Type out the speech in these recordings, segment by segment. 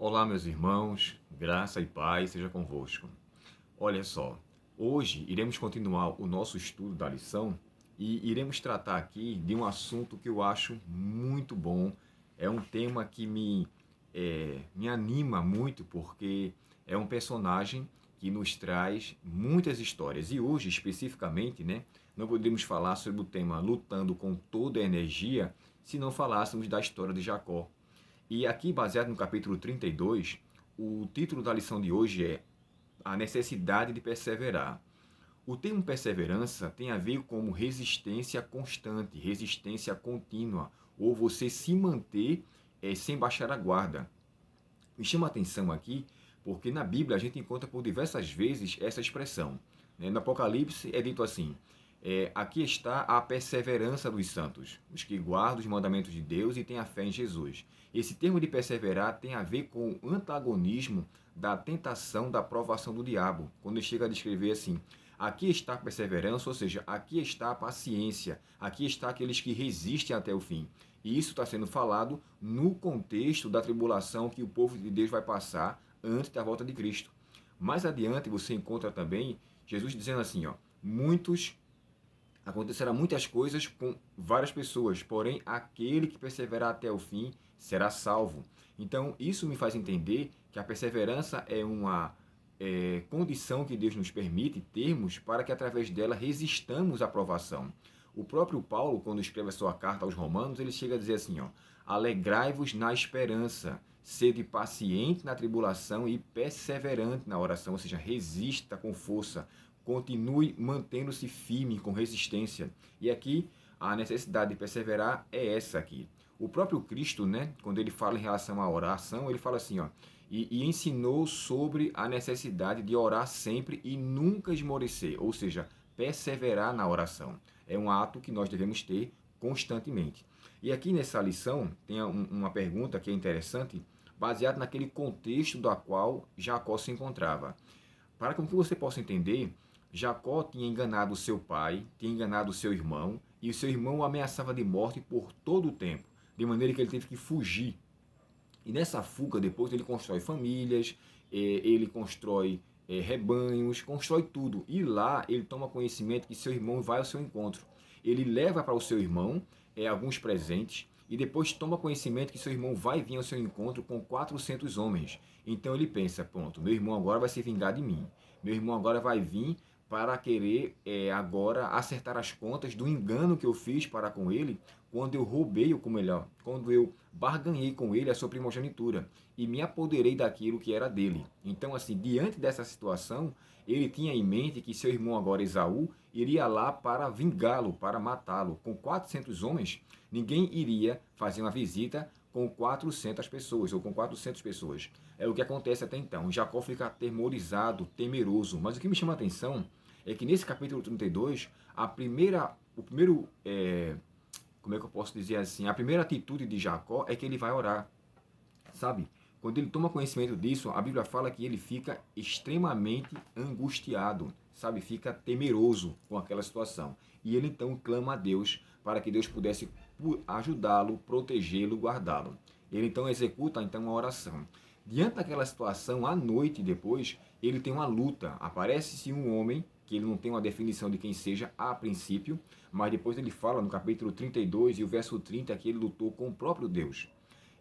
Olá, meus irmãos, graça e paz seja convosco. Olha só, hoje iremos continuar o nosso estudo da lição e iremos tratar aqui de um assunto que eu acho muito bom. É um tema que me anima muito porque é um personagem que nos traz muitas histórias. E hoje, especificamente, né, não poderíamos falar sobre o tema lutando com toda a energia se não falássemos da história de Jacó. E aqui, baseado no capítulo 32, o título da lição de hoje é A Necessidade de Perseverar. O termo perseverança tem a ver com resistência constante, resistência contínua, ou você se manter sem baixar a guarda. Me chama a atenção aqui porque na Bíblia a gente encontra por diversas vezes essa expressão. No Apocalipse é dito assim: aqui está a perseverança dos santos, os que guardam os mandamentos de Deus e têm a fé em Jesus. Esse termo de perseverar tem a ver com o antagonismo da tentação, da provação do diabo, quando ele chega a descrever assim: aqui está a perseverança, ou seja, aqui está a paciência, aqui está aqueles que resistem até o fim. E isso está sendo falado no contexto da tribulação que o povo de Deus vai passar antes da volta de Cristo. Mais adiante você encontra também Jesus dizendo assim, ó, acontecerá muitas coisas com várias pessoas, porém aquele que perseverar até o fim será salvo. Então isso me faz entender que a perseverança é uma condição que Deus nos permite termos para que através dela resistamos à provação. O próprio Paulo, quando escreve a sua carta aos Romanos, ele chega a dizer assim, ó, alegrai-vos na esperança, sede paciente na tribulação e perseverante na oração, ou seja, resista com força, continue mantendo-se firme com resistência. E aqui a necessidade de perseverar é essa aqui. O próprio Cristo, né, quando ele fala em relação à oração, ele fala assim, ó, e ensinou sobre a necessidade de orar sempre e nunca esmorecer, ou seja, perseverar na oração. É um ato que nós devemos ter constantemente. E aqui nessa lição tem uma pergunta que é interessante, baseada naquele contexto do qual Jacó se encontrava. Para que você possa entender, Jacó tinha enganado seu pai, tinha enganado seu irmão, e o seu irmão o ameaçava de morte por todo o tempo, de maneira que ele teve que fugir. E nessa fuga, depois ele constrói famílias, ele constrói rebanhos, constrói tudo. E lá ele toma conhecimento que seu irmão vai ao seu encontro. Ele leva para o seu irmão alguns presentes e depois toma conhecimento que seu irmão vai vir ao seu encontro com 400 homens. Então ele pensa, pronto, meu irmão agora vai se vingar de mim. Meu irmão agora vai vir para querer agora acertar as contas do engano que eu fiz para com ele quando eu roubei, ou melhor, quando eu barganhei com ele a sua primogenitura e me apoderei daquilo que era dele. Então, assim, diante dessa situação, ele tinha em mente que seu irmão agora Esaú iria lá para vingá-lo, para matá-lo. Com 400 homens, ninguém iria fazer uma visita com 400 pessoas, ou com 400 pessoas. É o que acontece até então. Jacó fica atemorizado, temeroso. Mas o que me chama a atenção é que nesse capítulo 32, como é que eu posso dizer assim? A primeira atitude de Jacó é que ele vai orar, sabe? Quando ele toma conhecimento disso, a Bíblia fala que ele fica extremamente angustiado, sabe? Fica temeroso com aquela situação. E ele então clama a Deus para que Deus pudesse ajudá-lo, protegê-lo, guardá-lo. Ele então executa então a oração. Diante daquela situação, à noite depois, ele tem uma luta. Aparece-se um homem, que ele não tem uma definição de quem seja a princípio, mas depois ele fala no capítulo 32 e o verso 30 que ele lutou com o próprio Deus.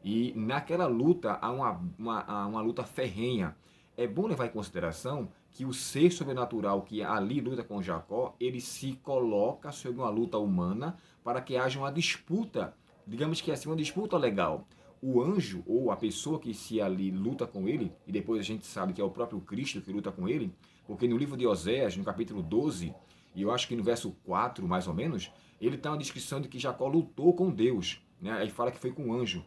E naquela luta há uma luta ferrenha. É bom levar em consideração que o ser sobrenatural que ali luta com Jacó, ele se coloca sobre uma luta humana para que haja uma disputa, digamos que assim, uma disputa legal. O anjo ou a pessoa que se ali luta com ele, e depois a gente sabe que é o próprio Cristo que luta com ele, porque no livro de Oséias, no capítulo 12, e eu acho que no verso 4, mais ou menos, ele tem uma descrição de que Jacó lutou com Deus, né? Aí fala que foi com o anjo.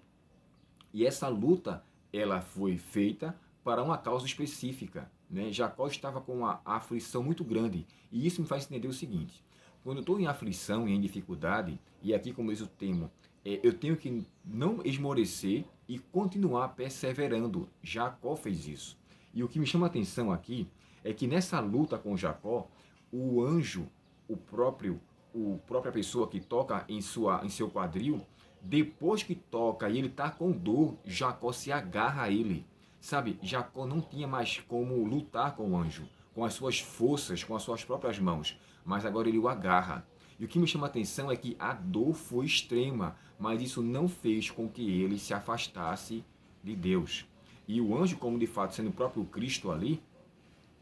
E essa luta, ela foi feita para uma causa específica, né? Jacó estava com uma aflição muito grande. E isso me faz entender o seguinte: quando eu estou em aflição e em dificuldade, e aqui como diz o termo, eu tenho que não esmorecer e continuar perseverando. Jacó fez isso. E o que me chama a atenção aqui é que nessa luta com Jacó, o anjo, a própria pessoa que toca em seu quadril, depois que toca e ele está com dor, Jacó se agarra a ele. Sabe, Jacó não tinha mais como lutar com o anjo, com as suas forças, com as suas próprias mãos, mas agora ele o agarra. E o que me chama a atenção é que a dor foi extrema, mas isso não fez com que ele se afastasse de Deus. E o anjo, como de fato sendo o próprio Cristo ali,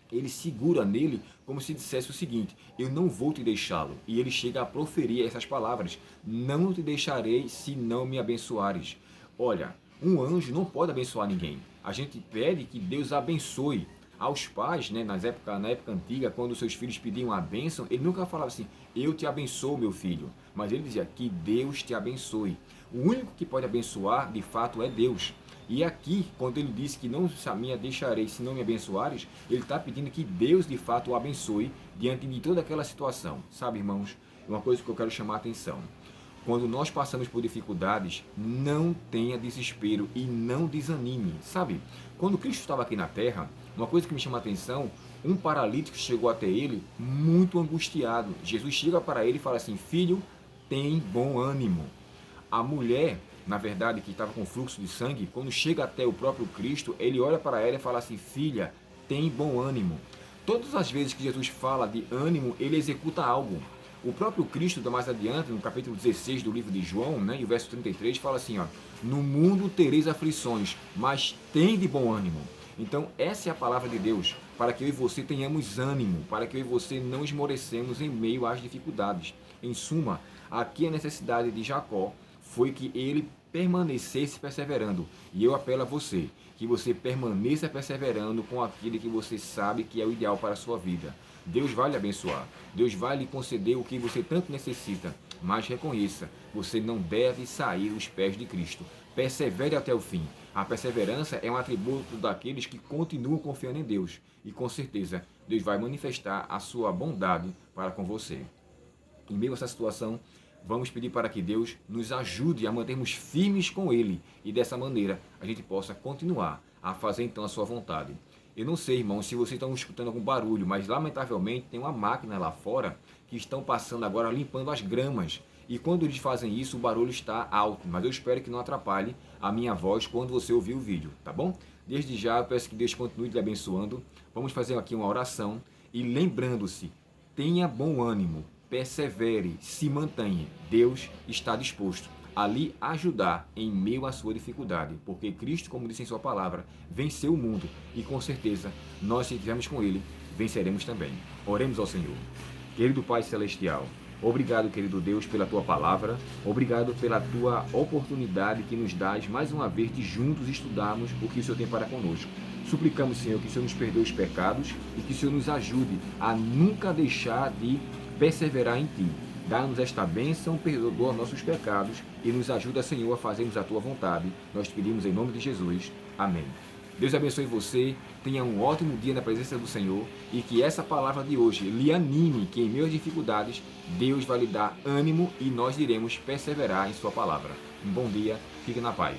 ele segura nele como se dissesse o seguinte: eu não vou te deixá-lo. E ele chega a proferir essas palavras: não te deixarei se não me abençoares. Olha, um anjo não pode abençoar ninguém. A gente pede que Deus abençoe. Aos pais, né, na época antiga, quando seus filhos pediam a bênção, ele nunca falava assim: eu te abençoo, meu filho. Mas ele dizia: que Deus te abençoe. O único que pode abençoar, de fato, é Deus. E aqui, quando ele disse que não me deixarei se não me abençoares, ele está pedindo que Deus, de fato, o abençoe diante de toda aquela situação. Sabe, irmãos, uma coisa que eu quero chamar a atenção. Quando nós passamos por dificuldades, não tenha desespero e não desanime. Sabe, quando Cristo estava aqui na terra, uma coisa que me chama a atenção, um paralítico chegou até ele muito angustiado. Jesus chega para ele e fala assim: filho, tem bom ânimo. A mulher, na verdade, que estava com fluxo de sangue, quando chega até o próprio Cristo, ele olha para ela e fala assim: filha, tem bom ânimo. Todas as vezes que Jesus fala de ânimo, ele executa algo. O próprio Cristo, mais adiante, no capítulo 16 do livro de João, né, e o verso 33, fala assim: ó, no mundo tereis aflições, mas tem de bom ânimo. Então, essa é a palavra de Deus, para que eu e você tenhamos ânimo, para que eu e você não esmorecemos em meio às dificuldades. Em suma, aqui a necessidade de Jacó foi que ele permanecesse perseverando. E eu apelo a você, que você permaneça perseverando com aquilo que você sabe que é o ideal para a sua vida. Deus vai lhe abençoar, Deus vai lhe conceder o que você tanto necessita, mas reconheça, você não deve sair dos pés de Cristo. Persevere até o fim. A perseverança é um atributo daqueles que continuam confiando em Deus. E com certeza, Deus vai manifestar a sua bondade para com você. Em meio a essa situação, vamos pedir para que Deus nos ajude a mantermos firmes com Ele e dessa maneira a gente possa continuar a fazer então a sua vontade. Eu não sei, irmãos, se vocês estão escutando algum barulho, mas lamentavelmente tem uma máquina lá fora que estão passando agora limpando as gramas. E quando eles fazem isso, o barulho está alto, mas eu espero que não atrapalhe a minha voz quando você ouvir o vídeo, tá bom? Desde já, eu peço que Deus continue lhe abençoando. Vamos fazer aqui uma oração e lembrando-se, tenha bom ânimo, persevere, se mantenha. Deus está disposto a lhe ajudar em meio à sua dificuldade, porque Cristo, como disse em sua palavra, venceu o mundo e com certeza nós, se estivermos com Ele, venceremos também. Oremos ao Senhor. Querido Pai Celestial, obrigado, querido Deus, pela Tua palavra, obrigado pela Tua oportunidade que nos dás mais uma vez de juntos estudarmos o que o Senhor tem para conosco. Suplicamos, Senhor, que o Senhor nos perdoe os pecados e que o Senhor nos ajude a nunca deixar de perseverar em Ti. Dá-nos esta bênção, perdoa nossos pecados e nos ajuda, Senhor, a fazermos a Tua vontade. Nós te pedimos em nome de Jesus. Amém. Deus abençoe você, tenha um ótimo dia na presença do Senhor e que essa palavra de hoje lhe anime, que em meio às dificuldades, Deus vai lhe dar ânimo e nós iremos perseverar em Sua palavra. Um bom dia, fique na paz.